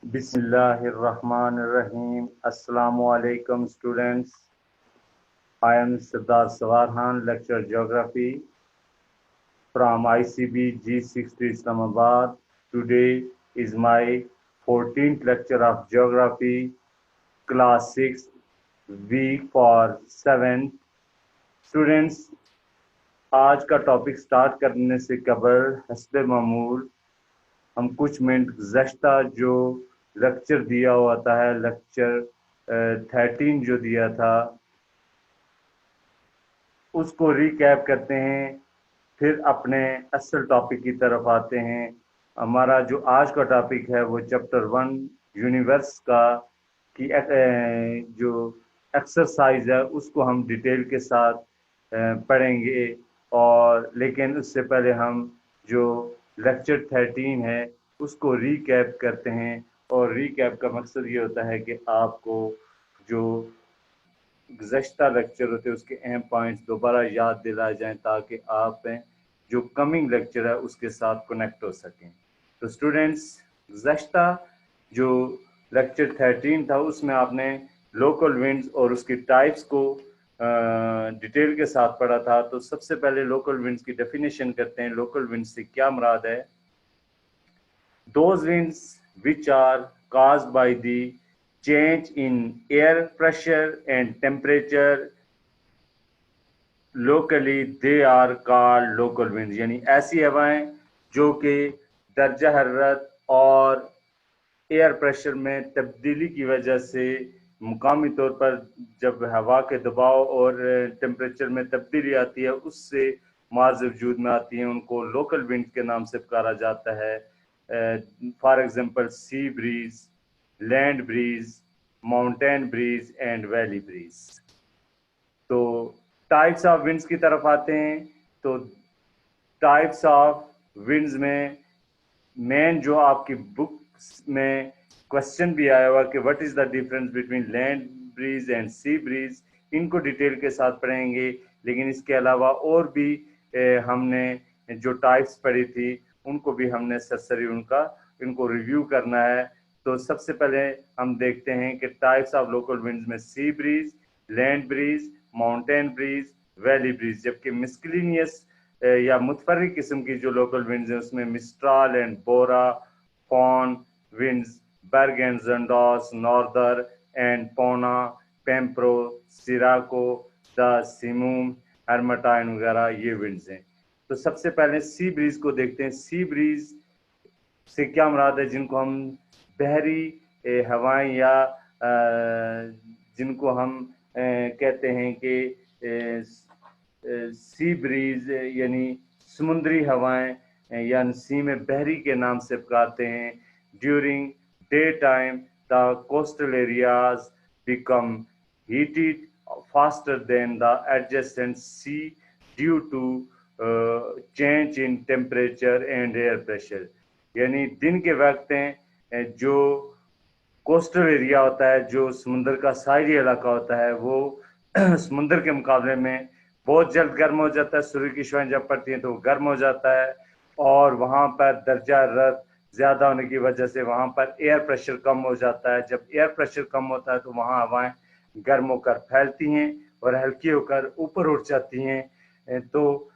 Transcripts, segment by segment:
Bismillahirrahmanirrahim. Assalamu alaikum students. I am Sardar Sawarhan, lecturer geography from ICB G60 Islamabad. Today is my 14th lecture of geography, class 6, week for 7th. Students, आज का topic start करने से कबल हस्ब मामूल हम कुछ minute गुज़श्ता जो lecture दिया हुआ था है लेक्चर 13 जो दिया था उसको रिकैप करते हैं, फिर अपने असल टॉपिक की तरफ आते हैं। हमारा जो आज का टॉपिक है वो चैप्टर 1 यूनिवर्स का की जो एक्सरसाइज है उसको हम डिटेल के साथ पढ़ेंगे। और लेकिन उससे पहले हम जो लेक्चर 13 है उसको रिकैप करते हैं। और रिकैप का मकसद ये होता है कि आपको जो गुज़श्ता लेक्चर होते हैं उसके अहम पॉइंट्स दोबारा याद दिलाए जाएं ताकि आप जो कमिंग लेक्चर है उसके साथ कनेक्ट हो सकें। तो स्टूडेंट्स, गुज़श्ता जो लेक्चर 13 था उसमें आपने लोकल विंड्स और उसकी टाइप्स को डिटेल के साथ पढ़ा था। तो सबसे पहले लोकल विंड्स की डेफिनेशन करते हैं। लोकल विंड्स से क्या मुराद है? Those winds which are caused by the change in air pressure and temperature locally, they are called local winds। यानी ऐसी हवाएं जो कि दर्जा हरारत और एयर प्रेशर में तब्दीली की वजह से मुकामी तौर पर जब हवा के दबाव और टेम्परेचर में तब्दीली आती है उससे माज़ वजूद में आती हैं, उनको लोकल विंड के नाम से पुकारा जाता है। For example sea breeze, land breeze, mountain breeze and valley breeze. तो टाइप्स ऑफ विंड्स की तरफ आते हैं। तो टाइप्स ऑफ विंड्स में मेन जो आपकी बुक में क्वेश्चन भी आया हुआ कि what is the difference between land breeze and sea breeze, इनको डिटेल के साथ पढ़ेंगे। लेकिन इसके अलावा और भी हमने जो टाइप्स पढ़ी थी उनको भी हमने सरसरी इनको रिव्यू करना है। तो सबसे पहले हम देखते हैं कि टाइप्स ऑफ लोकल विंड्स में sea breeze, land breeze, mountain breeze, valley breeze. जबकि मिस्कलिनियस या मुतफर्रिक किस्म की जो लोकल विंड्स हैं उसमें mistral and bora, foehn winds, berg and zonda, norther and puna, pampero, सिराको, the सिमूम, हर्मटाइन वगैरह ये विंड्स हैं। तो सबसे पहले सी ब्रीज को देखते हैं। सी ब्रीज से क्या मुराद है? जिनको हम बहरी हवाएं या जिनको हम कहते हैं कि सी ब्रीज यानी समुद्री हवाएं या सी में बहरी के नाम से पुकारते हैं। During day time the coastal areas become heated faster than the adjacent sea due to change in temperature and air pressure। यानी दिन के वक्त जो कोस्टल एरिया होता है, जो समुद्र का साहली इलाका होता है, वो समुद्र के मुकाबले में बहुत जल्द गर्म हो जाता है। सूर्य की शुआएं जब पड़ती हैं तो वो गर्म हो जाता है और वहाँ पर दर्जा हरारत ज़्यादा होने की वजह से वहाँ पर एयर प्रेशर कम हो जाता है। जब एयर प्रेशर कम होता है तो वहाँ हवाएं गर्म होकर फैलती हैं और हल्की होकर ऊपर उठ जाती हैं। तो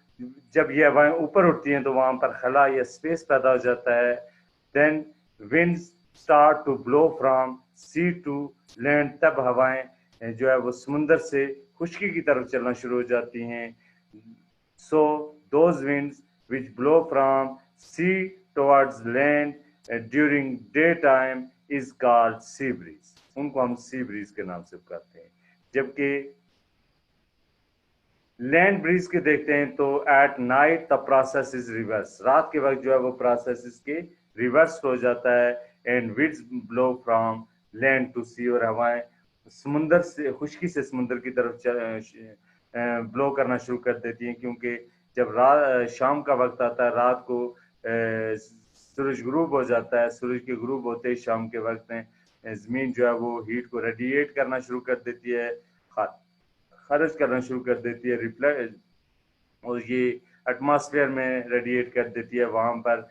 जब ये हवाएं ऊपर उठती हैं तो वहाँ पर खला या स्पेस पैदा हो जाता है। Then winds start to blow from sea to land. तब हवाएं जो है वो समुंदर से खुश्की की तरफ चलना शुरू हो जाती हैं। So those winds which blow from sea towards land during day time is called sea breeze. उनको हम सी ब्रीज के नाम से पुकारते हैं। जबकि लैंड ब्रीज के देखते हैं तो at night the process is reverse. रात के वक्त जो है वो प्रोसेस इसके रिवर्स हो जाता है। And winds blow from land to sea. और हवाएं समुंदर से खुश्की से समुंदर की तरफ ब्लो करना शुरू कर देती हैं, क्योंकि जब शाम का वक्त आता है, रात को सूरज गुरूब हो जाता है। सूरज के गुरूब होते ही शाम के वक्त में ज़मीन जो है वो हीट को रेडिएट करना शुरू कर देती है, खारिज करना शुरू कर देती है, रिफ्लेक्ट, और ये एटमॉस्फेयर में रेडिएट कर देती है। वहाँ पर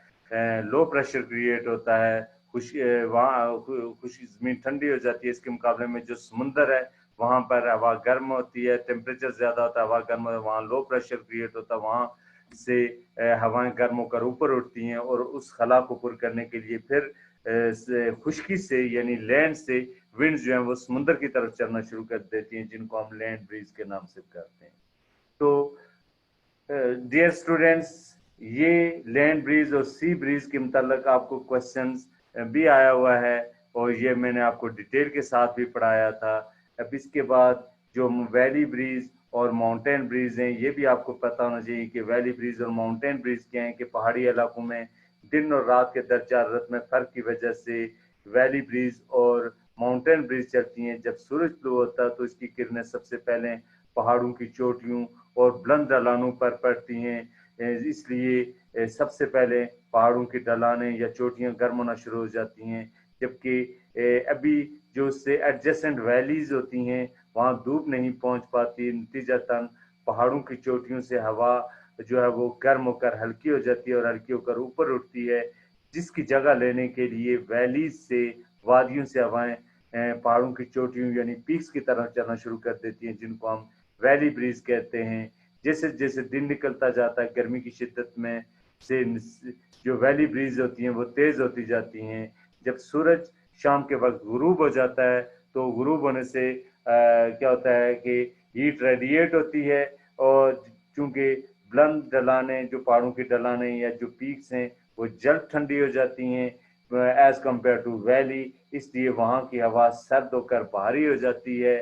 लो प्रेशर क्रिएट होता है, वहाँ खुशी ज़मीन ठंडी हो जाती है। इसके मुकाबले में जो समुंदर है वहाँ पर हवा गर्म होती है, टेम्परेचर ज़्यादा होता है, हवा गर्म होता है, वहाँ लो प्रेशर क्रिएट होता है, वहाँ से हवाएं गर्म होकर ऊपर उठती हैं और उस खला को पुर करने के लिए फिर खुश्की से यानी लैंड से विंड जो है वो समुंदर की तरफ चलना शुरू कर देती हैं, जिनको हम लैंड ब्रीज के नाम से करते हैं। तो डियर स्टूडेंट्स, ये लैंड ब्रीज और सी ब्रीज के मुताल्लिक आपको क्वेश्चंस भी आया हुआ है और ये मैंने आपको डिटेल के साथ भी पढ़ाया था। अब इसके बाद जो वैली ब्रीज और माउंटेन ब्रीज हैं, ये भी आपको पता होना चाहिए कि वैली ब्रीज और माउंटेन ब्रीज क्या है कि पहाड़ी इलाकों में दिन और रात के दर्जा हरारत में फ़र्क की वजह से वैली ब्रीज और माउंटेन ब्रीज चलती हैं। जब सूरज तलुआ होता है तो इसकी किरणें सबसे पहले पहाड़ों की चोटियों और बुलंद ढलानों पर पड़ती हैं, इसलिए सबसे पहले पहाड़ों की ढलानें या चोटियां गर्म होना शुरू हो जाती हैं, जबकि अभी जो उससे एडजेसेंट वैलीज होती हैं वहाँ धूप नहीं पहुँच पाती। नतीजतन पहाड़ों की चोटियों से हवा जो है वो गर्म होकर हल्की हो जाती है और हल्की होकर ऊपर उठती है, जिसकी जगह लेने के लिए वैलीज से वादियों से हवाएं पहाड़ों की चोटियों यानी पीक्स की तरफ चलना शुरू कर देती हैं, जिनको हम वैली ब्रीज कहते हैं। जैसे जैसे दिन निकलता जाता है गर्मी की शिद्दत में से जो वैली ब्रीज होती हैं वो तेज होती जाती हैं। जब सूरज शाम के वक्त गुरूब हो जाता है तो गुरूब होने से क्या होता है कि हीट रेडिएट होती है और चूंकि बुलंद ढलानें जो पहाड़ों की ढलानें या जो पीक्स हैं वो जल्द ठंडी हो जाती हैं एज कम्पेयर टू वैली, इसलिए वहाँ की हवा सर्द होकर भारी हो जाती है,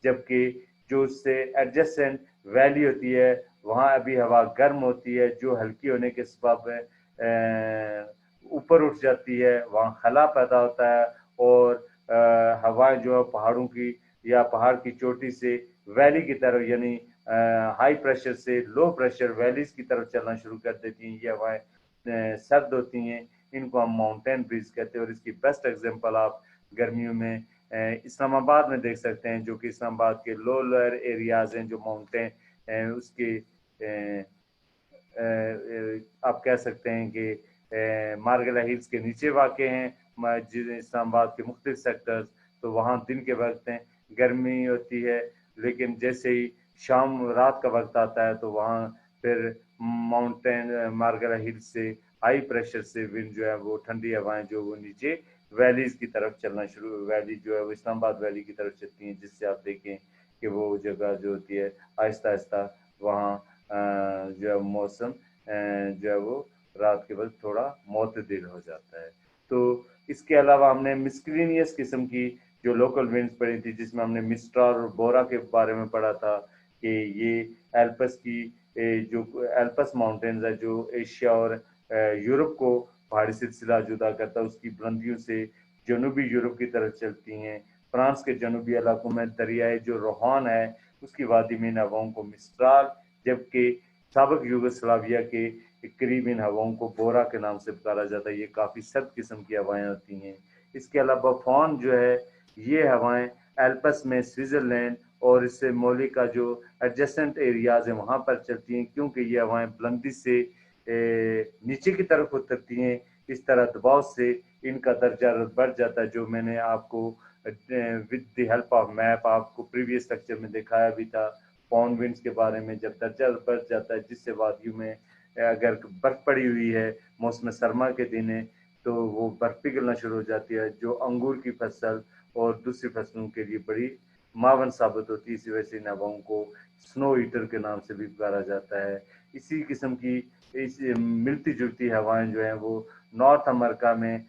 जबकि जो उससे एडजेसेंट वैली होती है वहाँ अभी हवा गर्म होती है जो हल्की होने के सबब ऊपर उठ जाती है, वहाँ खला पैदा होता है और हवाएं जो है पहाड़ों की या पहाड़ की चोटी से वैली की तरफ यानी हाई प्रेशर से लो प्रेशर वैलीज की तरफ चलना शुरू कर देती हैं। ये हवाएं सर्द होती हैं, इनको हम माउंटेन ब्रीज कहते हैं और इसकी बेस्ट एग्जांपल आप गर्मियों में इस्लामाबाद में देख सकते हैं, जो कि इस्लामाबाद के लोअर एरियाज हैं जो माउंटेन उसके आप कह सकते हैं कि मारगला हिल्स के नीचे वाक़ हैं इस्लामाबाद के मुख्तलिफ सेक्टर्स। तो वहाँ दिन के वक्त गर्मी होती है, लेकिन जैसे ही शाम रात का वक्त आता है तो वहाँ फिर माउंटेन मारगला हिल्स से हाई प्रेशर से विंड जो है वो ठंडी हवाएं जो वो नीचे वैलीज की तरफ चलना शुरू, वैली जो है वो इस्लामाबाद वैली की तरफ चलती हैं, जिससे आप देखें कि वो जगह जो होती है आहिस्ता आहिस्ता वहाँ जो है मौसम जो है वो रात के वक्त थोड़ा मोतदिल हो जाता है। तो इसके अलावा हमने मिस्क्रीनियस किस्म की जो लोकल विंड्स पढ़ी थी, जिसमें हमने मिस्ट्राल और बोरा के बारे में पढ़ा था कि ये एल्पस की जो एल्पस माउंटेन्स है जो एशिया और यूरोप को पहाड़ी सिलसिला जुदा करता है, उसकी बुलंदियों से जनूबी यूरोप की तरफ चलती हैं। फ्रांस के जनूबी इलाकों में दरियाए जो रोहान है उसकी वादी में इन हवाओं को मिस्ट्राल, जबकि साबिक यूगोस्लाविया के करीब इन हवाओं को बोरा के नाम से पुकारा जाता है। ये काफ़ी सर्द किस्म की हवाएं होती हैं। इसके अलावा फॉन जो है ये हवाएं एल्पस में स्विट्ज़रलैंड और इससे मोली का जो एडजेसेंट एरियाज हैं वहाँ पर चलती हैं, क्योंकि ये हवाएं बुलंदी से नीचे की तरफ उतरती हैं। इस तरह दबाव से इनका दर्जा बढ़ जाता है, जो मैंने आपको with the help of map आपको प्रीवियस लेक्चर में दिखाया भी था पॉन विंड्स के बारे में। जब दर्जा बढ़ जाता है जिससे वादियों में अगर बर्फ पड़ी हुई है मौसम सरमा के दिन है तो वो बर्फ पिघलना शुरू हो जाती है, जो अंगूर की फसल और दूसरी फसलों के लिए बड़ी मावन साबित होती है। इसी वजह से इन हवाओं को स्नो ईटर के नाम से भी पुकारा जाता है। इसी किस्म की इस मिलती जुलती हवाएं जो हैं वो नॉर्थ अमेरिका में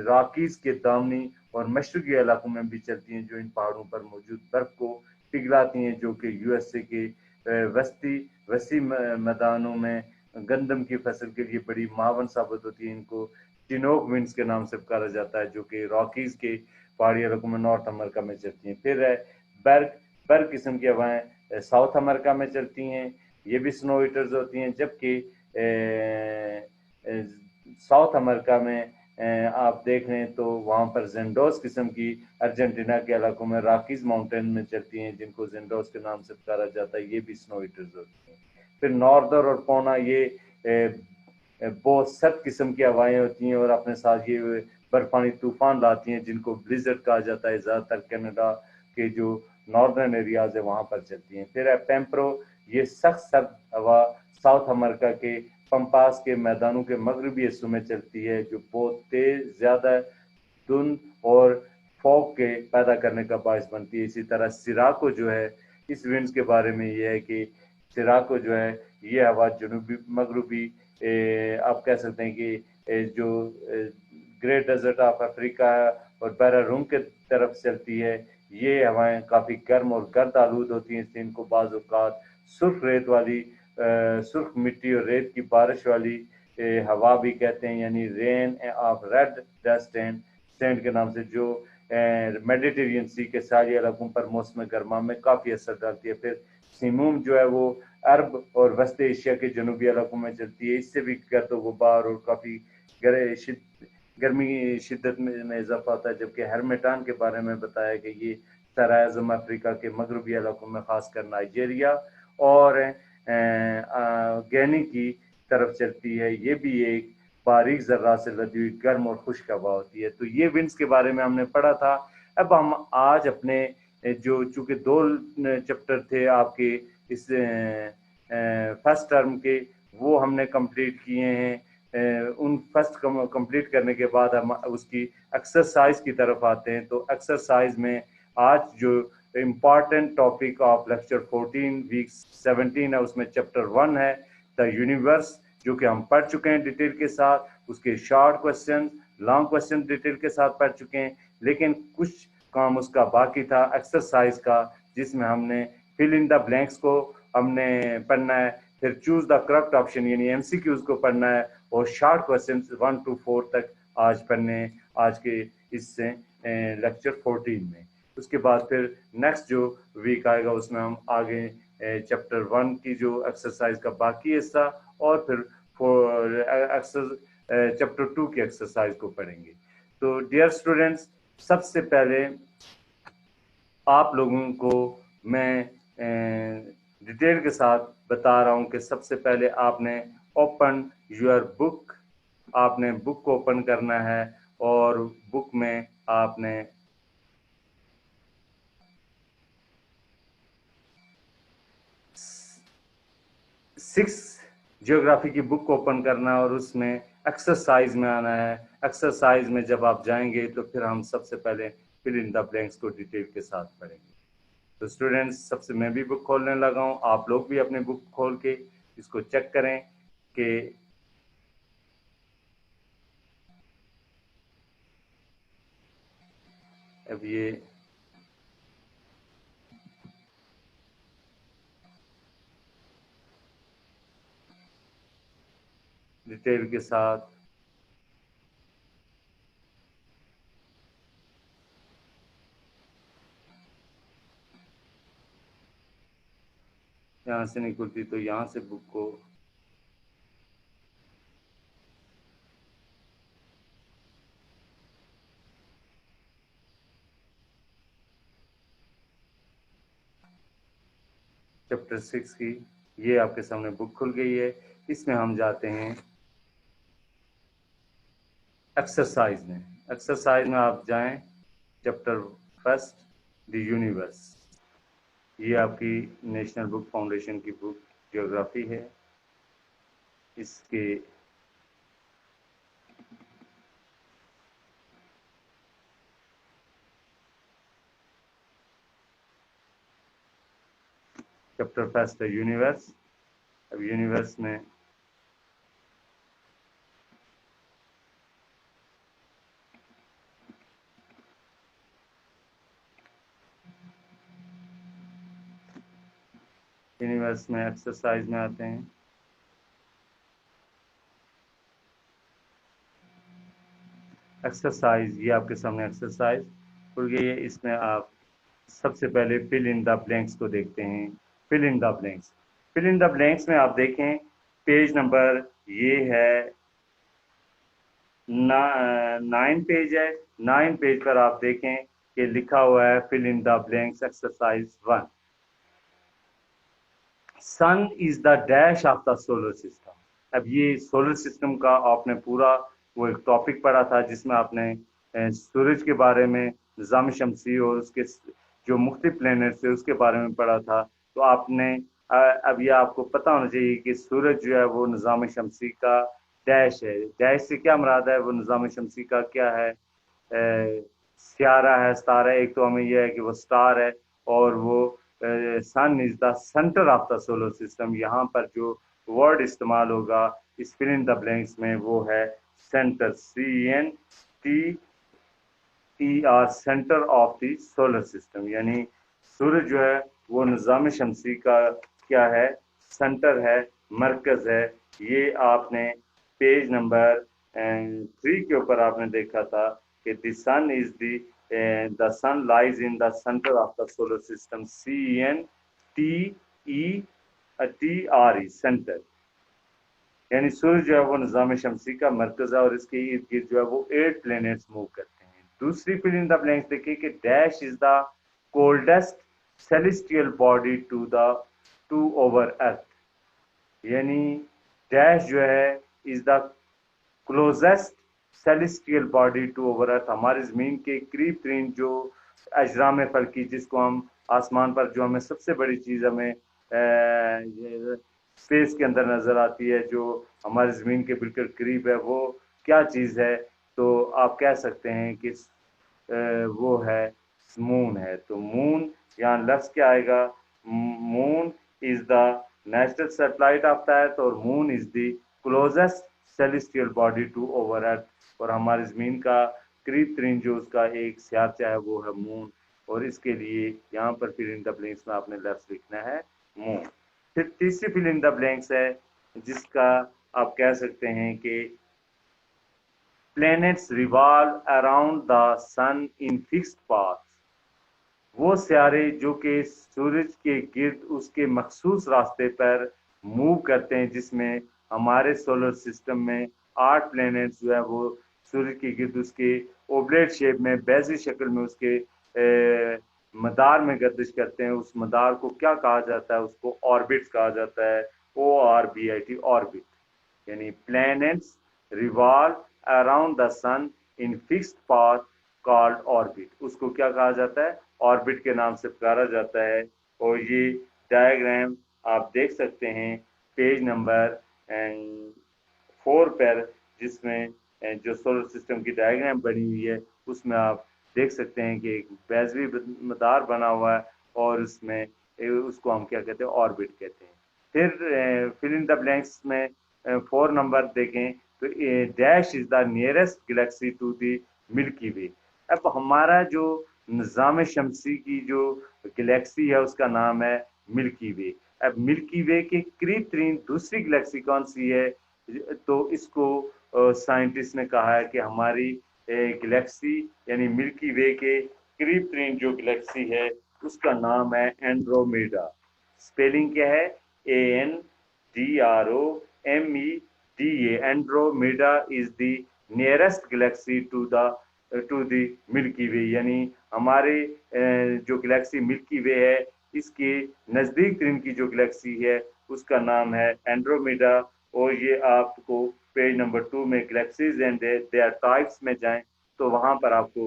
रॉकीज के दामनी और मशरकी इलाकों में भी चलती हैं, जो इन पहाड़ों पर मौजूद बर्फ को पिघलाती हैं, जो कि यूएसए के वसी मैदानों में गंदम की फसल के लिए बड़ी मावन साबित होती है। इनको चिनोक विंड्स के नाम से पुकारा जाता है, जो कि रॉकीज के पहाड़ी इलाकों में नॉर्थ अमेरिका में चलती हैं। फिर बर्ग बर्ग किस्म की हवाएं साउथ अमेरिका में चलती हैं, ये भी स्नो ईटर्स होती हैं, जबकि साउथ अमेरिका में आप देख लें तो वहाँ पर जेंडोस किस्म की अर्जेंटीना के इलाकों में रॉकीज माउंटेन में चलती हैं, जिनको जेंडोस के नाम से पुकारा जाता है, ये भी स्नो ईटर्स होती हैं। फिर नॉर्दर और पोना ये बहुत सख्त किस्म की हवाएं होती हैं और अपने साथ ये बर्फानी तूफान लाती हैं, जिनको ब्लिजर्ड कहा जाता है। ज़्यादातर कनाडा के जो नॉर्दर्न एरियाज है वहाँ पर चलती हैं। फिर है पेम्प्रो, ये सख्त सर्द हवा साउथ अमेरिका के पंपास के मैदानों के मगरबी हिस्सों में चलती है, जो बहुत तेज, ज़्यादा धुंध और फॉग के पैदा करने का बायस बनती है। इसी तरह सिराको जो है, इस विंड्स के बारे में ये है कि सिराको जो है, ये हवा जनूबी मगरबी आप कह सकते हैं कि जो ग्रेट डेजर्ट ऑफ अफ्रीका और बैरारूम के तरफ चलती है। ये हवाएं काफ़ी गर्म और गर्द आलूद होती हैं, इसलिए इनको बाज़ औक़ात सुर्ख रेत वाली सुर्ख मिट्टी और रेत की बारिश वाली हवा भी कहते हैं, यानी rain of red dust and sand के नाम से, जो मेडिटेरियन सी के सारे इलाकों पर मौसम गर्मा में काफ़ी असर डालती है। फिर सिमूम जो है वो अरब और वस्त एशिया के जनूबी इलाकों में चलती है। इससे भी गर्द गुबार और काफ़ी गर्मी की शिद्दत में इजाफा होता है। जबकि हरमेटान के बारे में बताया कि ये सरायज़म अफ्रीका के मगरबी इलाकों में, खासकर नाइजीरिया और गैनी की तरफ चलती है। ये भी एक बारीक ज़र्रात से लदी हुई गर्म और खुश्क हवा होती है। तो ये विंड्स के बारे में हमने पढ़ा था। अब हम आज अपने जो चूँकि 2 चैप्टर थे आपके इस फर्स्ट टर्म के, वो हमने कंप्लीट किए हैं। उन फर्स्ट कंप्लीट करने के बाद हम उसकी एक्सरसाइज की तरफ आते हैं। तो एक्सरसाइज में आज जो important topic of lecture 14 week 17 है, उसमें चैप्टर 1 है द यूनिवर्स, जो कि हम पढ़ चुके हैं डिटेल के साथ। उसके short question, long question detail के साथ पढ़ चुके हैं, लेकिन कुछ काम उसका बाकी था एक्सरसाइज का, जिसमें हमने फिल इन द ब्लैंक्स को हमने पढ़ना है, फिर चूज द करेक्ट ऑप्शन यानी एमसीक्यूज को पढ़ना है, और शॉर्ट क्वेश्चन 1 to 4 तक आज पढ़ने आज के इससे लेक्चर 14 में। उसके बाद फिर नेक्स्ट जो वीक आएगा उसमें हम आगे चैप्टर 1 की जो एक्सरसाइज का बाकी हिस्सा और फिर चैप्टर 2 की एक्सरसाइज को पढ़ेंगे। तो डियर स्टूडेंट्स, सबसे पहले आप लोगों को मैं डिटेल के साथ बता रहा हूं कि सबसे पहले आपने ओपन योर बुक, आपने बुक को ओपन करना है और बुक में आपने सिक्स जियोग्राफी की बुक को ओपन करना है और उसमें एक्सरसाइज में आना है। एक्सरसाइज में जब आप जाएंगे तो फिर हम सबसे पहले फिल इन द ब्लैंक्स को डिटेल के साथ पढ़ेंगे। तो स्टूडेंट्स, सबसे मैं भी बुक खोलने लगा हूँ, आप लोग भी अपने बुक खोल के इसको चेक करें कि अब ये डिटेल के साथ यहाँ से नहीं खुलती, तो यहाँ से बुक को चैप्टर 6 की ये आपके सामने बुक खुल गई है। इसमें हम जाते हैं एक्सरसाइज में। एक्सरसाइज में आप जाएं चैप्टर फर्स्ट द यूनिवर्स। ये आपकी नेशनल बुक फाउंडेशन की बुक जियोग्राफी है। इसके चैप्टर फर्स्ट है यूनिवर्स। अब यूनिवर्स में एक्सरसाइज में आते हैं। एक्सरसाइज, ये आपके सामने एक्सरसाइज खुल गई है। इसमें आप सबसे पहले फिल इन द ब्लैंक्स को देखते हैं। Fill in the blanks, fill in the blanks में आप देखें पेज नंबर ये है 9 पेज है। 9 पेज पर आप देखें कि लिखा हुआ है fill in the blanks exercise 1। Sun is the dash of the solar system. अब ये सोलर सिस्टम का आपने पूरा वो एक टॉपिक पढ़ा था जिसमें आपने सूरज के बारे में, निज़ाम शमसी और उसके जो मुख्तलिफ प्लैनेट्स है उसके बारे में पढ़ा था। तो आपने अब ये आपको पता होना चाहिए कि सूरज जो है वो निज़ाम शमसी का डैश है। डैश से क्या मुराद है, वो निज़ाम शमसी का क्या है, सियारा है, स्टार है। एक तो हमें यह है कि वो स्टार है, और वो sun is the centre of the solar system. यहाँ पर जो वर्ड इस्तेमाल होगा इस फिल इन द ब्लैंक्स में वो है centre, CNTER, centre of the solar system. यानी सूरज जो है वो निज़ाम शमसी का क्या है, सेंटर है, मरकज है। ये आपने पेज नंबर 3 के ऊपर आपने देखा था कि the sun is the sun lies in the centre of the solar system, CNTER, centre. यानी सूर्य जो है वो निज़ाम शमसी का मरकज है और इसके इर्द गिर्द जो है वो 8 प्लैनेट्स मूव करते हैं। दूसरी फिल इन द ब्लैंक्स देखिए कि dash is the coldest celestial body to our earth. यानी डैश जो है is the closest celestial body to our earth, हमारी ज़मीन के करीब तरीन जो अजराम फल्की, जिसको हम आसमान पर जो हमें सबसे बड़ी चीज़ हमें स्पेस के अंदर नज़र आती है, जो हमारी ज़मीन के बिल्कुल करीब है, वो क्या चीज़ है, तो आप कह सकते हैं कि वो है मून है। तो मून यहाँ लफ्ज़ क्या आएगा, moon is the natural satellite of the earth, और moon is the closest celestial body to our earth, और हमारी ज़मीन का करीब तरीन जो उसका एक सियारचा है वो है मून। और इसके लिए यहाँ पर फिल इन द ब्लैंक्स में आपने लफ्ज़ लिखना है मून। फिर तीसरी फिल इन द ब्लैंक्स है जिसका आप कह सकते हैं कि planets revolve around the sun in fixed path. वो सियारे जो कि सूरज के गिर्द उसके मखसूस रास्ते पर मूव करते हैं, जिसमें हमारे सोलर सिस्टम में 8 प्लैनेट्स जो है वो सूरज के गिर्द उसके ओवलेट शेप में, बैजी शक्ल में उसके मदार में गर्दिश करते हैं। उस मदार को क्या कहा जाता है, उसको ऑर्बिट कहा जाता है, ORBIT, ऑर्बिट। यानी planets revolve around the sun in fixed path called orbit, उसको क्या कहा जाता है, ऑर्बिट के नाम से पुकारा जाता है। और ये डायग्राम आप देख सकते हैं पेज नंबर 4 पर, जिसमें जो सोलर सिस्टम की डायग्राम बनी हुई है उसमें आप देख सकते हैं कि एक बैजवी मदार बना हुआ है, और उसमें उसको हम क्या कहते हैं, ऑर्बिट कहते हैं। फिर फिल इन द ब्लैंक्स में 4 नंबर देखें तो dash is the nearest galaxy to the Milky Way. अब हमारा जो निज़ाम शमसी की जो गैलेक्सी है उसका नाम है मिल्की वे। अब मिल्की वे के करीब तरीन दूसरी गैलेक्सी कौन सी है, तो इसको साइंटिस्ट ने कहा है कि हमारी गैलेक्सी यानी मिल्की वे के करीब तरीन जो गैलेक्सी है उसका नाम है एंड्रोमेडा। स्पेलिंग क्या है, ANDROMEDA। Andromeda is the nearest galaxy to the Milky Way. यानी हमारे जो गैलेक्सी मिल्की वे है इसके नज़दीक तरीन की जो गैलेक्सी है उसका नाम है एंड्रोमेडा। और ये आपको पेज नंबर 2 में गैलेक्सीज एंड देयर टाइप्स में जाएं तो वहाँ पर आपको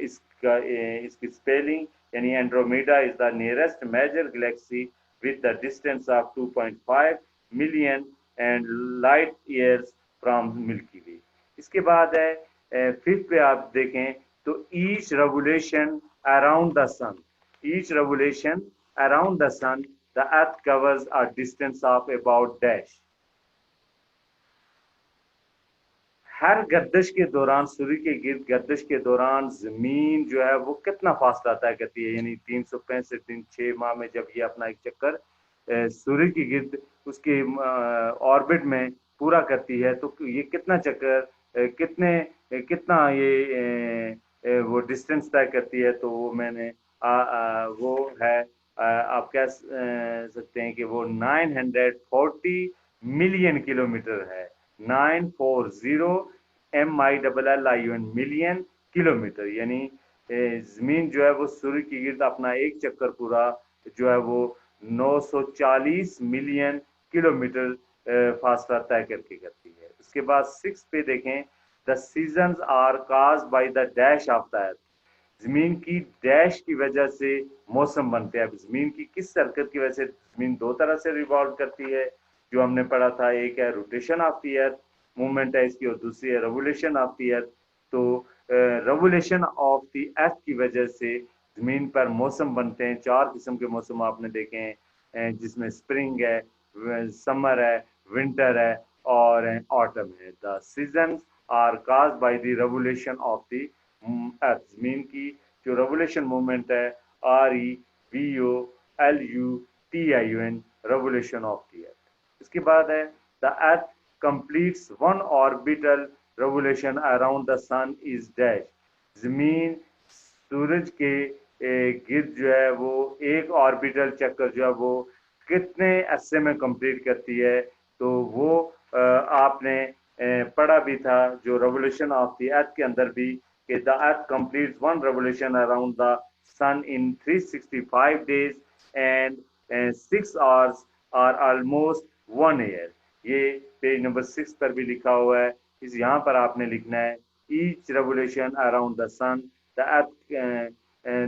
इसकी स्पेलिंग यानी Andromeda is the nearest major galaxy with the distance of 2.5 million and light years from Milky Way। इसके बाद है फिफ्थ पे आप देखें तो each revolution around the sun, each revolution around the sun, the earth covers a distance of about dash। हर गर्दिश के दौरान, सूर्य के गिर्द गर्दिश के दौरान जमीन जो है वो कितना फासला तय करती है, यानी 365 दिन 6 माह में जब ये अपना एक चक्कर सूर्य के गिर्द उसके ऑर्बिट में पूरा करती है, तो ये कितना चक्कर कितना ये वो डिस्टेंस तय करती है। तो वो मैंने वो है आप कह सकते हैं कि वो 940 मिलियन किलोमीटर है। 940 MILLION मिलियन किलोमीटर। यानी जमीन जो है वो सूर्य के गिर्द अपना एक चक्कर पूरा जो है वो 940 मिलियन किलोमीटर फासला तय करके करती है। उसके बाद 6 पे देखें, the seasons are caused by the dash of the earth. जमीन की डैश की वजह से मौसम बनते हैं। अब जमीन की किस हरकत की वजह से जमीन दो तरह से रिवॉल्व करती है, जो हमने पढ़ा था, एक है rotation of the earth movement है इसकी, और दूसरी है रेवोल्यूशन ऑफ द अर्थ। तो रेवोल्यूशन ऑफ द अर्थ की वजह से जमीन पर मौसम बनते हैं। 4 किस्म के मौसम आपने देखे हैं, जिसमें स्प्रिंग है, समर है, विंटर है और ऑटम है। The seasons are caused by the revolution of the earth. जमीन की जो रेवोल्यूशन मूवमेंट है, REVOLUTION, revolution of the earth. इसके बाद है the earth completes one orbital revolution around the sun is dash. जमीन सूरज के गिर्द जो है वो एक ऑर्बिटल चक्कर जो है वो कितने अरसे में कंप्लीट करती है, तो वो आपने पढ़ा भी था जो रेवोल्यूशन ऑफ द अर्थ के अंदर भी, कि the earth completes one revolution around the sun in 365 days and 6 hours are almost 1 year। ये पेज नंबर 6 पर भी लिखा हुआ है। इस यहाँ पर आपने लिखना है, each revolution around the sun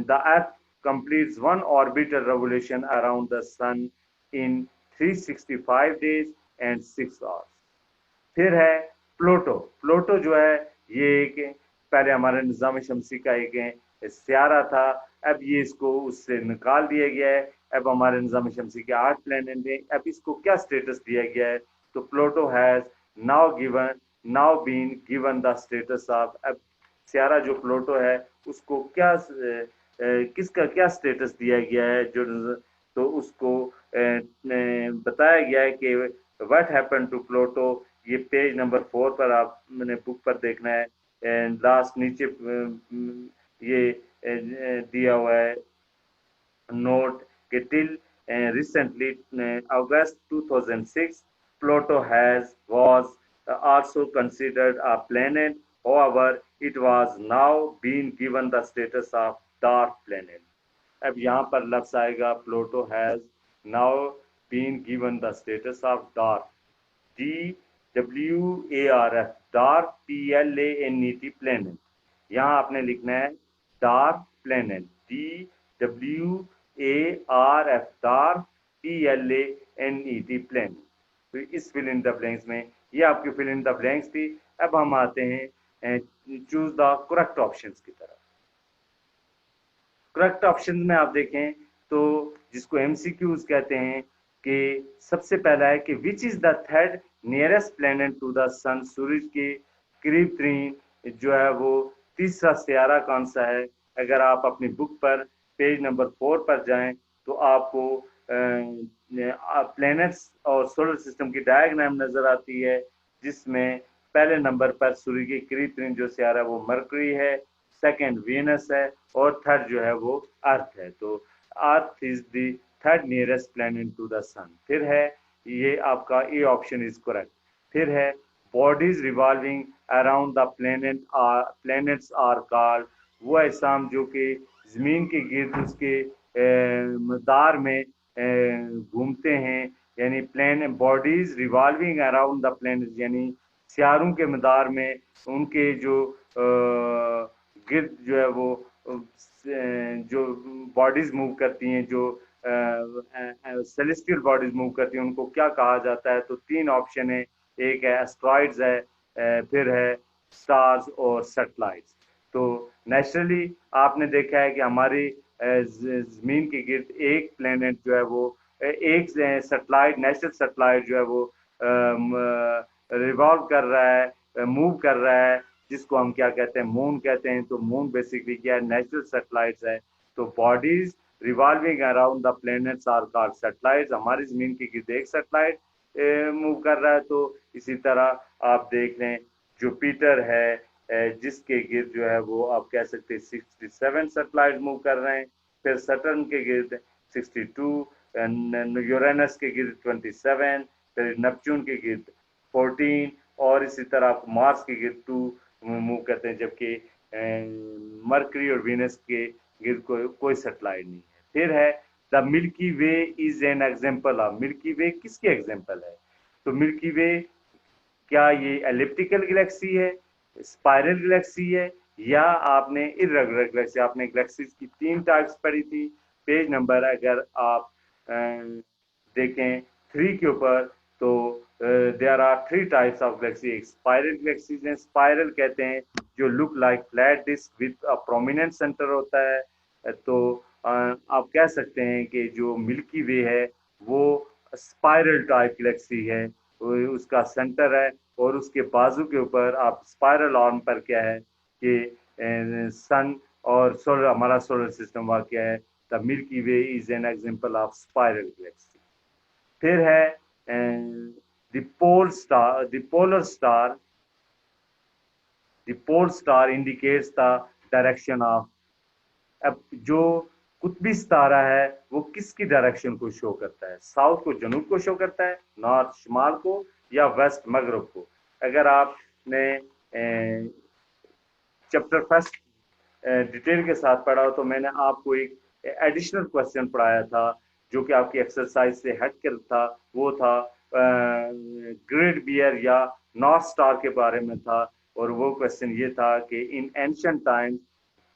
the earth completes one orbital revolution around the sun in 365 days and 6 hours। फिर है प्लूटो। प्लूटो जो है ये एक पहले हमारे निज़ाम शमसी का एक सियारा था, अब ये इसको उससे निकाल दिया गया है। अब हमारे निज़ाम शमसी के 8 प्लैनेट हैं। अब इसको क्या स्टेटस दिया गया है, तो Pluto has now been given the status of. अब सियारा जो प्लूटो है उसको क्या किसका क्या स्टेटस दिया गया है, जो तो उसको बताया गया है कि व्हाट हैपन टू प्लूटो। ये पेज नंबर 4 पर आप मैंने बुक पर देखना है, लास्ट नीचे ये दिया हुआ है नोट कि till recently August 2006 Pluto was also considered a planet. However, it was now being given the status of dark planet। अब यहाँ पर लफ्ज आएगा Pluto has now been given the status of dark, DWARF, dark PLANET planet. यहाँ आपने लिखना है dark planet, DWARF, dark PLANET planet. तो इस फिल इन द ब्लैंक्स में ये आपकी फिल इन द ब्लैंक्स थी। अब हम आते हैं चूज द करेक्ट ऑप्शंस की तरफ। करेक्ट ऑप्शन में आप देखें तो जिसको MCQs कहते हैं, कि सबसे पहला है कि which is the third nearest planet to the sun. सूरज के करीब तरीन जो है वो तीसरा सियारा कौन सा है। अगर आप अपनी बुक पर पेज नंबर 4 पर जाएं तो आपको प्लैनेट्स और सोलर सिस्टम की डायग्राम नजर आती है, जिसमें पहले नंबर पर सूर्य के करीब तरीन जो सियारा है वो मरकरी है, सेकंड वीनस है और थर्ड जो है वो अर्थ है। तो earth is the third nearest planet to the sun. फिर है ये आपका ए ऑप्शन इज करेक्ट। फिर है bodies revolving around the planets are called. वो अजसाम जो कि जमीन के गिर्द उसके मदार में घूमते हैं, यानी plain bodies revolving around the planet, यानी सियारों के मदार में उनके जो गिर्द जो है वो जो बॉडीज मूव करती हैं, जो सेलेस्टियल बॉडीज मूव करती हैं, उनको क्या कहा जाता है। तो 3 ऑप्शन है, एक है एस्ट्रॉइड्स है, फिर है स्टार्स और सैटेलाइट्स। तो नेचुरली आपने देखा है कि हमारी जमीन के गिर्द एक प्लेनेट जो है वो एक सैटेलाइट, नेचुरल सैटेलाइट जो है वो रिवॉल्व कर रहा है, मूव कर रहा है, जिसको हम क्या कहते हैं, मून कहते हैं। तो मून बेसिकली क्या है, नेचुरल सैटेलाइट्स है। तो bodies revolving around the planets are called satellites. हमारी जमीन के गिर्द एक सैटेलाइट मूव कर रहा है। तो इसी तरह आप देख लें जुपिटर है, जिसके गिर्द जो है वो आप कह सकते हैं 67 सैटेलाइट मूव कर रहे हैं। फिर सैटर्न के गिर्द 62, यूरेनस के गिर्द 27, फिर नेपच्यून के गिर्द 14 और इसी तरह आप मार्स के गिर्द 2 मूव करते हैं, जबकि मरकरी और वीनस के गिर्द कोई सैटेलाइट नहीं है। फिर है the Milky Way is an example of. Milky Way किसके एग्जाम्पल है, तो मिल्की वे क्या ये एलिप्टिकल गैलेक्सी है, स्पाइरल गैलेक्सी है, या आपने इर्रेगुलर गैलेक्सी? आपने गैलेक्सीज की 3 टाइप्स पढ़ी थी। पेज नंबर अगर आप देखें 3 के ऊपर, तो there are 3 types of galaxy. एक स्पाइरल गैलेक्सीज हैं, स्पाइरल कहते हैं जो look like flat disc with a prominent centre होता है। तो आप कह सकते हैं कि जो मिल्की वे है वो स्पाइरल टाइप गैलेक्सी है, उसका सेंटर है और उसके बाजू के ऊपर आप स्पाइरल आर्म पर क्या है कि सन और सोलर, हमारा सोलर सिस्टम वाक़ है। The Milky Way is an example of spiral galaxy. फिर है the pole star indicates the direction of. अब जो कुतबी सितारा है वो किसकी डायरेक्शन को शो करता है? साउथ को जनूब को शो करता है, नॉर्थ शुमाल को, या वेस्ट मगरब को? अगर आपने चैप्टर फर्स्ट डिटेल के साथ पढ़ा हो तो मैंने आपको एक एडिशनल क्वेश्चन पढ़ाया था जो कि आपकी एक्सरसाइज से हट कर था। वो था ग्रेट बियर या नॉर्थ स्टार के बारे में था। और वो क्वेश्चन ये था कि इन ancient times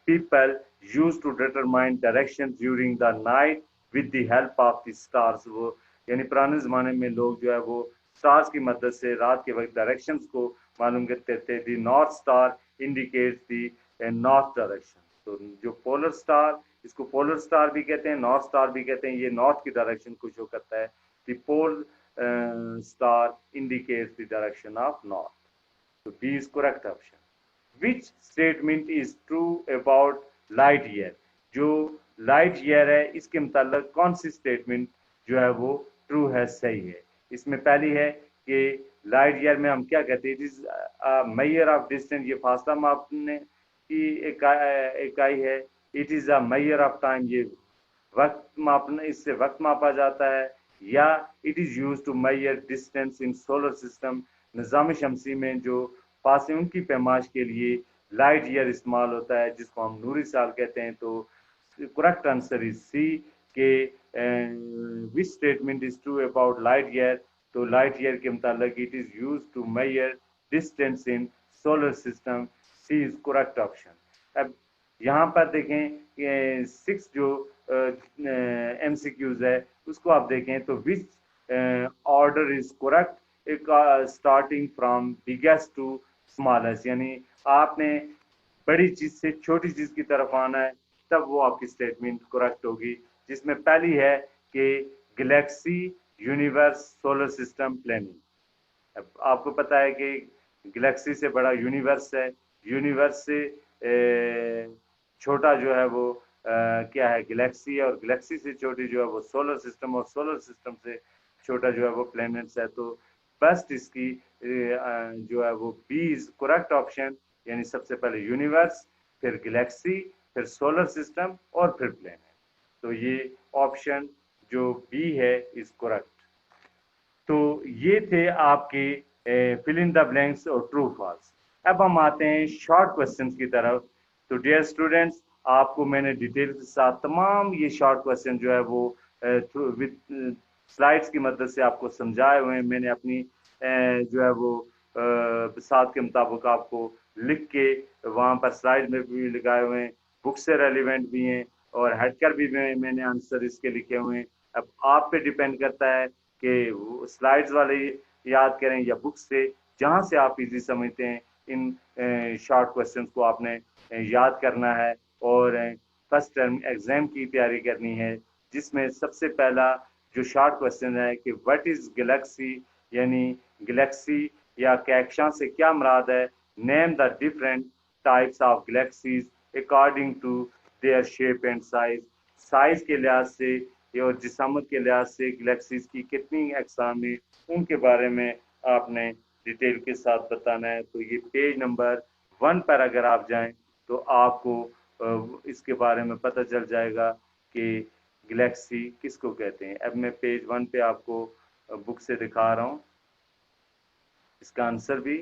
people used to determine direction during the night with the help of the stars। वो यानी पुराने ज़माने में लोग जो है वो स्टार्स की मदद से रात के वक्त डायरेक्शंस को मालूम करते थे। The north star indicates the north direction. तो जो पोलर स्टार, इसको पोलर स्टार भी कहते हैं, नॉर्थ स्टार भी कहते हैं, ये नॉर्थ की डायरेक्शन को शो करता है। The pole star indicates the direction of north. तो B is correct option. Which statement is true about light year? जो लाइट ईयर है इसके मुताबिक कौन सी स्टेटमेंट जो है वो ट्रू है, सही है? इसमें पहली है कि लाइट ईयर में हम क्या कहते हैं? It is measure of distance, ये फासला मापने की इकाई है। It is a measure of time, ये वक्त मापना, इससे वक्त मापा जाता है। या it is use to measure distance in solar system, निज़ाम शमसी में जो फासलों की पैमाइश के लिए लाइट ईयर इस्तेमाल होता है जिसको हम नूरी साल कहते हैं। तो करेक्ट आंसर इज सी के which statement is true about light year? तो लाइट ईयर के मुताबिक it is use to measure distance in solar system. C is correct option. अब यहाँ पर देखें 6 जो MCQs है उसको आप देखें तो which order is correct starting from biggest to smallest, यानी आपने बड़ी चीज से छोटी चीज की तरफ आना है तब वो आपकी स्टेटमेंट करेक्ट होगी। जिसमें पहली है कि Galaxy, universe, solar system, planet. अब आपको पता है कि गैलेक्सी से बड़ा यूनिवर्स है, यूनिवर्स से छोटा जो है वो क्या है? गैलेक्सी है, और गैलेक्सी से छोटी जो है वो सोलर सिस्टम, और सोलर सिस्टम से छोटा जो है वो प्लैनेट्स है। तो बेस्ट इसकी जो है वो बी इज करेक्ट ऑप्शन, यानी सबसे पहले यूनिवर्स, फिर गैलेक्सी, फिर सोलर सिस्टम और फिर प्लैनेट। तो ये ऑप्शन जो बी है इज करेक्ट। तो ये थे आपके फिल इन द ब्लैंक्स और ट्रू फॉल्स। अब हम आते हैं शॉर्ट क्वेश्चंस की तरफ। तो डियर स्टूडेंट्स, आपको मैंने डिटेल के साथ तमाम ये शॉर्ट क्वेश्चन जो है वो विद स्लाइड्स की मदद से आपको समझाए हुए हैं। मैंने अपनी जो है वो साथ के मुताबिक आपको लिख के वहाँ पर स्लाइड में भी लगाए हुए हैं, बुक से रेलिवेंट भी हैं, और हटकर भी मैंने आंसर इसके लिखे हुए हैं। अब आप पे डिपेंड करता है कि स्लाइड्स वाले याद करें या बुक से, जहां से आप इजी समझते हैं इन शॉर्ट क्वेश्चंस को आपने याद करना है। और फर्स्ट टर्म एग्जाम की तैयारी करनी है जिसमें सबसे पहला जो शॉर्ट क्वेश्चन है कि व्हाट इज गैलेक्सी, यानी गैलेक्सी या कैक्शा से क्या मुराद है? Name the different types of galaxies according to their shape and size. Size के लिहाज से और जिसामत के लिहाज से गैलेक्सीज की कितनी अकसाम है उनके बारे में आपने डिटेल के साथ बताना है। तो ये पेज नंबर 1 पर अगर आप जाएं तो आपको इसके बारे में पता चल जाएगा कि गैलेक्सी किसको कहते हैं। अब मैं पेज 1 पे आपको बुक से दिखा रहा हूँ इसका आंसर भी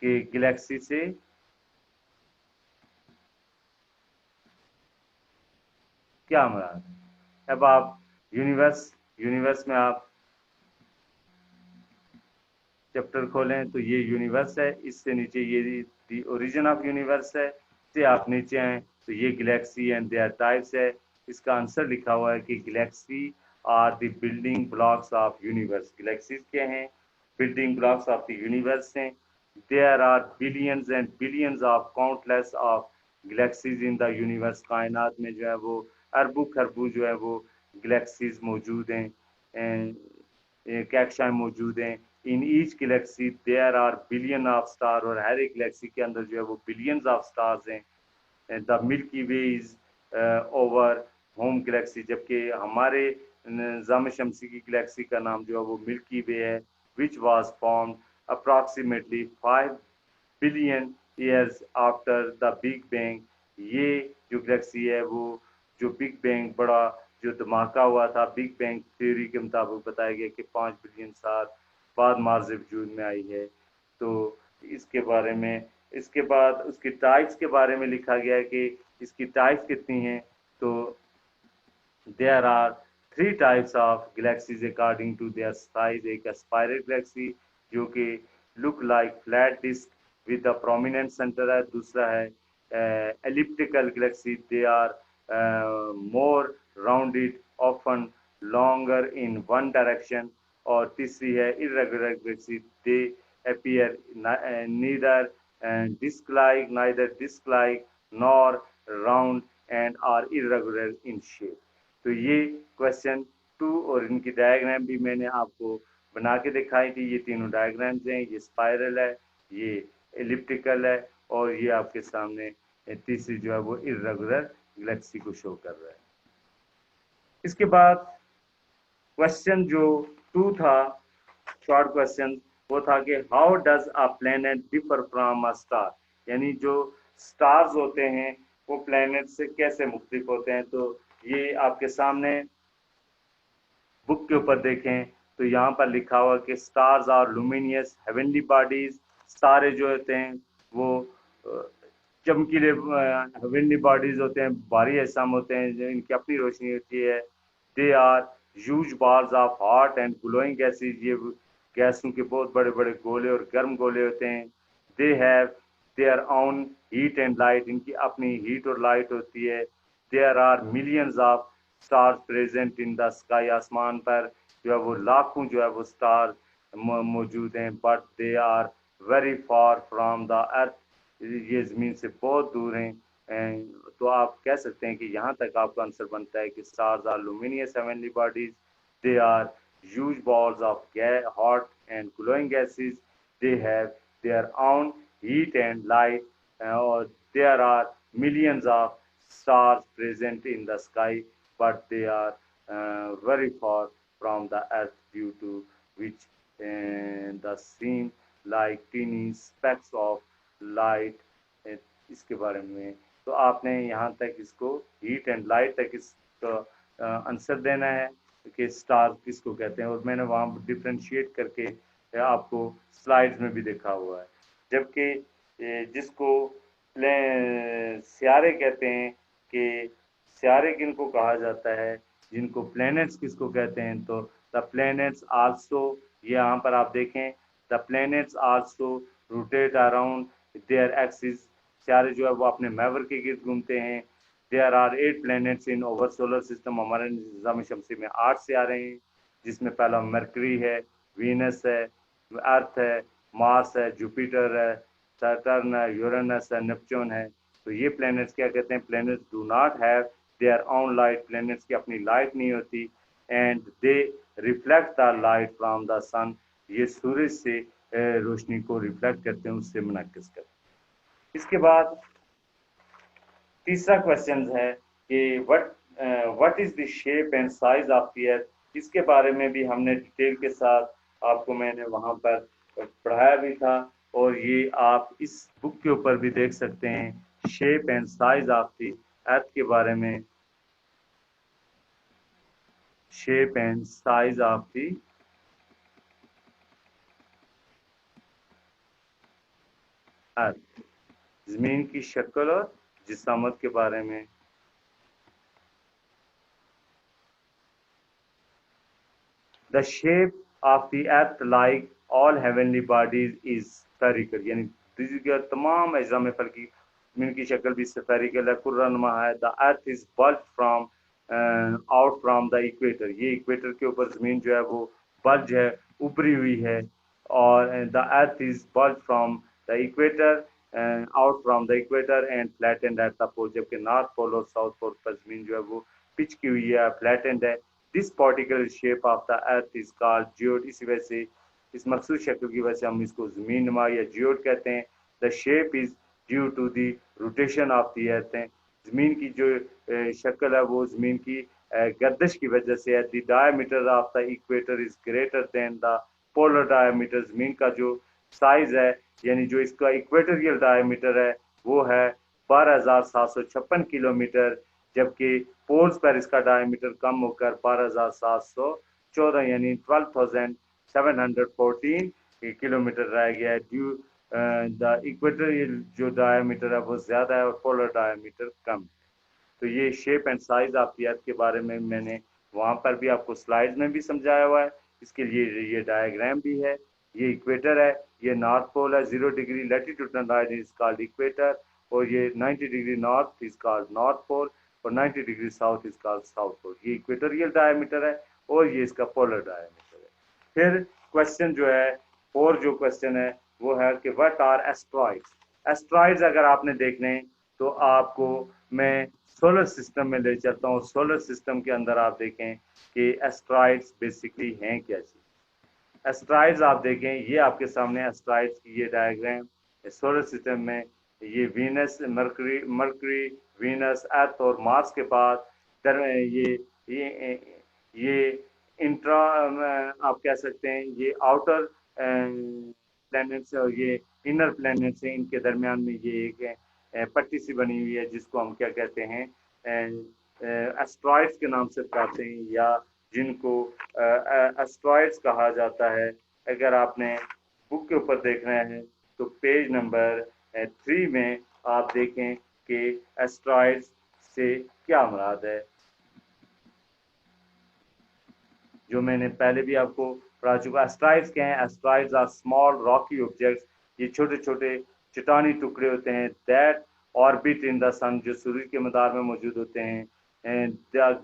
कि गैलेक्सी से क्या मुराद। अब आप यूनिवर्स, यूनिवर्स में आप चैप्टर खोलें तो ये यूनिवर्स है, इससे नीचे ये दी ओरिजिन ऑफ यूनिवर्स है, से आप नीचे आए तो ये गैलेक्सी एंड देयर टाइप्स है। इसका आंसर लिखा हुआ है कि galaxy are the building blocks of universe. Galaxies क्या हैं? Building blocks of the universe हैं। There are billions and billions of countless of galaxies in the universe. कायनात में जो है वो अरबों खरबों जो है वो गैलेक्सीज मौजूद हैं, कक्षाएं मौजूद हैं। In each galaxy there are billion of star, और हर एक गैलेक्सी के अंदर जो है वो बिलियंस ऑफ स्टार्स हैं। The Milky Way is our home galaxy, जबकि हमारे निज़ाम शमसी की गैलेक्सी का नाम जो है वो मिल्की वे है, which was formed approximately 5 billion years after the big bang. ये जो गैलेक्सी है वो जो बिग बैंग बड़ा जो धमाका हुआ था, बिग बैंग थ्योरी के मुताबिक बताया गया कि 5 बिलियन साल बाद मार्स वजूद में आई है। तो इसके बारे में, इसके बाद उसकी टाइप्स के बारे में लिखा गया है कि इसकी टाइप्स कितनी हैं। तो there are 3 types of galaxies according to their size. एक spiral galaxy जो कि look like flat disk with a prominent center है। दूसरा है elliptical galaxy, they are more rounded, often longer in one direction। और तीसरी है irregular galaxy, they appear neither disc like nor round and are irregular in shape। तो ये question 2 और इनकी डायग्राम भी मैंने आपको बना के दिखाई थी। ये तीनों डायग्राम्स हैं, ये स्पाइरल है, ये एलिप्टिकल है, और ये आपके सामने तीसरी जो है वो इर्रेगुलर गैलेक्सी को शो कर रहा है। इसके बाद क्वेश्चन जो 2 था, शॉर्ट क्वेश्चन, वो था कि how does a planet differ from a star, यानी जो स्टार्स होते हैं वो प्लेनेट से कैसे मुख्तलिफ होते हैं। तो ये आपके सामने बुक के ऊपर देखें तो यहाँ पर लिखा हुआ कि stars are luminous heavenly bodies. सारे जो होते हैं वो चमकीले हेवनली बॉडीज होते हैं, भारी अजसाम होते हैं, जो इनकी अपनी रोशनी होती है। They are huge balls of hot and glowing gases, ये गैसों के बहुत बड़े बड़े गोले और गर्म गोले होते हैं। They have their own heat and light, इनकी अपनी हीट और लाइट होती है। There are millions of stars present in the sky, आसमान पर जो है वो लाखों जो है वो स्टार मौजूद हैं। But they are very far from the earth, ये ज़मीन से बहुत दूर हैं। तो आप कह सकते हैं कि यहाँ तक आपका आंसर बनता है कि stars are luminous heavenly bodies, they are huge balls of hot and glowing gases, they have their own heat and light, or there are millions of stars present in the sky, but they are very far from the earth, due to which the seem like teeny specks of light। इसके बारे में तो आपने यहाँ तक इसको heat and light तक इसका आंसर देना है कि स्टार किसको कहते हैं, और मैंने वहाँ डिफ्रेंशिएट करके आपको स्लाइड्स में भी देखा हुआ है। जबकि जिसको सियारे कहते हैं, कि सियारे किनको कहा जाता है, जिनको प्लैनेट्स किसको कहते हैं, तो द प्लैनेट्स आल्सो, ये यहाँ पर आप देखें, the planets also rotate around their axis. सियारे जो है वो अपने महवर के गिर्द घूमते हैं। There are 8 planets in our solar system, हमारे निज़ाम शमसी में 8 सियारे हैं, जिसमें पहला मरकरी है, वीनस है, अर्थ है, मार्स है, जुपिटर है, सैटर्न है, यूरेनस है, नेपच्यून है। तो ये प्लैनेट्स क्या कहते हैं, planets do not have their own light, planets की अपनी लाइट नहीं होती। And they reflect the light from the sun, ये सूरज से रोशनी को रिफ्लेक्ट करते हैं, उससे मुनक्किस करते हैं। इसके बाद तीसरा क्वेश्चन है कि what is the shape and size of the earth. इसके बारे में भी हमने डिटेल के साथ आपको मैंने वहां पर पढ़ाया भी था, और ये आप इस बुक के ऊपर भी देख सकते हैं shape and size of the अर्थ के बारे में। Shape and size of the earth, जमीन की शक्ल और जिसामत के बारे में। The shape of the earth like all heavenly bodies is spherical, यानी दीगर तमाम अज़्ज़ा में फल्की इनकी शक्ल भी स्फेरिकल है। कुर्रनुमा है। The earth is bulge from out from the equator, ये इक्वेटर के ऊपर ज़मीन जो है वो बल्ज है, ऊपरी हुई है। और the earth is bulge from the equator out from the equator and flattened at the pole, जबकि नॉर्थ पोल और साउथ पोल पर ज़मीन जो है वो पिच की हुई है, फ्लैटेंड है। This particular shape of the earth is called geode, इसी वजह से इस मखसूस शक्ल की वजह से हम इसको ज़मीन नुमा या जियोड कहते हैं। The shape is due to the rotation of the earth है, ज़मीन की जो शक्ल है वो ज़मीन की गर्दिश की वजह से है। The diameter of the equator is greater than the polar diameter, ज़मीन का जो साइज है यानी जो इसका इक्वेटोरियल डायमीटर है वो है 12,756 किलोमीटर, जबकि पोल्स पर इसका डायमीटर कम होकर 12,714 यानी 12,714 किलोमीटर रह गया है। ड्यू द इक्वेटोरियल जो डायमीटर है वो ज़्यादा है और पोलर डायमीटर कम। तो ये shape and size of the अर्थ के बारे में मैंने वहाँ पर भी आपको स्लाइड्स में भी समझाया हुआ है। इसके लिए ये डायग्राम भी है। ये इक्वेटर है, ये नॉर्थ पोल है, 0 degree latitudinal line is called equator, और ये 90 degree north is called north pole, और 90 degree south is called south pole. ये इक्वेटोरियल डायमीटर है और ये इसका पोलर डायमीटर है। फिर क्वेश्चन जो है, और जो क्वेश्चन है वो है कि व्हाट आर एस्ट्रॉइड्स। एस्ट्रॉइड्स अगर आपने देखने हैं तो आपको मैं सोलर सिस्टम में ले चलता हूँ। सोलर सिस्टम के अंदर आप देखें कि एस्ट्रॉइड्स बेसिकली हैं क्या चीज़। एस्ट्रॉइड्स आप देखें, ये आपके सामने एस्ट्रॉइड्स की ये डायग्राम। सोलर सिस्टम में ये वीनस, मरकरी, वीनस, अर्थ और मार्स के बाद ये इंट्रा आप कह सकते हैं ये आउटर प्लैनेट्स और ये इनर प्लैनेट्स हैं, इनके दरमियान में ये एक पट्टी सी बनी हुई है जिसको हम क्या कहते हैं, एस्ट्रॉइड्स के नाम से बताते हैं या जिनको एस्ट्रॉइड्स कहा जाता है। अगर आपने बुक के ऊपर देखना है तो पेज नंबर 3 में आप देखें कि एस्ट्रॉइड्स से क्या मुराद है। जो मैंने पहले भी आपको पढ़ा चुका। एस्ट्रॉइड्स क्या हैं? Asteroids are small rocky objects, ये छोटे छोटे चट्टानी टुकड़े होते हैं that orbit in the sun, जो सूरज के मदार में मौजूद होते हैं। And the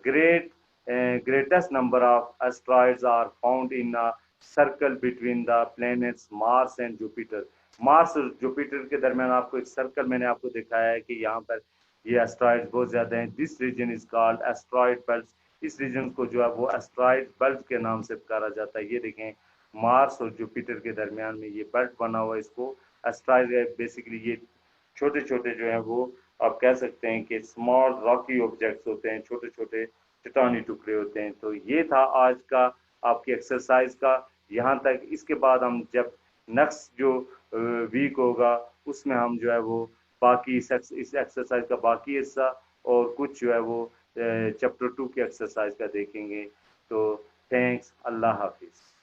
greatest number of asteroids are found in a circle between the planets Mars and Jupiter. Mars और जुपिटर के दरमियान आपको एक सर्कल मैंने आपको दिखाया है कि यहाँ पर ये एस्ट्रॉइड्स बहुत ज़्यादा हैं। This region is called asteroid belt, इस रीजन को जो है वो एस्ट्रॉइड बेल्ट के नाम से पुकारा जाता है। ये देखें मार्स और जुपिटर के दरमियान में ये बेल्ट बना हुआ है, इसको एस्ट्रॉइड बेसिकली ये छोटे छोटे जो है वो आप कह सकते हैं कि स्मॉल रॉकी ऑब्जेक्ट्स होते हैं, छोटे छोटे चट्टानी टुकड़े होते हैं। तो ये था आज का आपकी एक्सरसाइज का, यहाँ तक। इसके बाद हम जब नेक्स्ट जो वीक होगा उसमें हम जो है वो बाकी इस एक्सरसाइज का बाकी हिस्सा और कुछ जो है वो चैप्टर 2 की एक्सरसाइज का देखेंगे। तो थैंक्स, अल्लाह हाफिज़।